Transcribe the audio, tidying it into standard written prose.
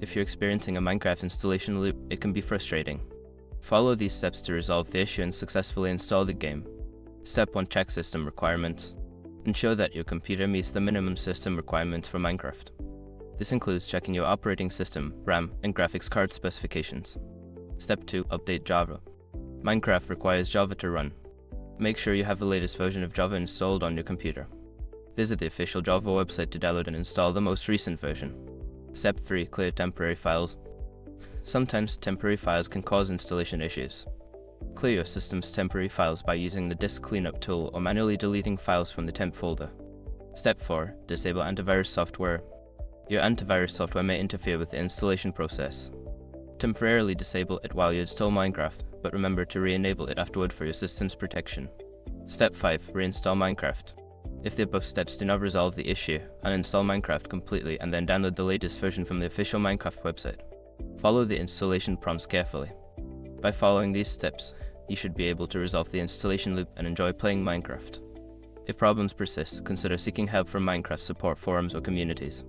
If you're experiencing a Minecraft installation loop, it can be frustrating. Follow these steps to resolve the issue and successfully install the game. Step 1. Check system requirements. Ensure that your computer meets the minimum system requirements for Minecraft. This includes checking your operating system, RAM, and graphics card specifications. Step 2. Update Java. Minecraft requires Java to run. Make sure you have the latest version of Java installed on your computer. Visit the official Java website to download and install the most recent version. Step 3. Clear temporary files. Sometimes temporary files can cause installation issues. Clear your system's temporary files by using the disk cleanup tool or manually deleting files from the temp folder. Step 4. Disable antivirus software. Your antivirus software may interfere with the installation process. Temporarily disable it while you install Minecraft, but remember to re-enable it afterward for your system's protection. Step 5. Reinstall Minecraft. If the above steps do not resolve the issue, uninstall Minecraft completely and then download the latest version from the official Minecraft website. Follow the installation prompts carefully. By following these steps, you should be able to resolve the installation loop and enjoy playing Minecraft. If problems persist, consider seeking help from Minecraft support forums or communities.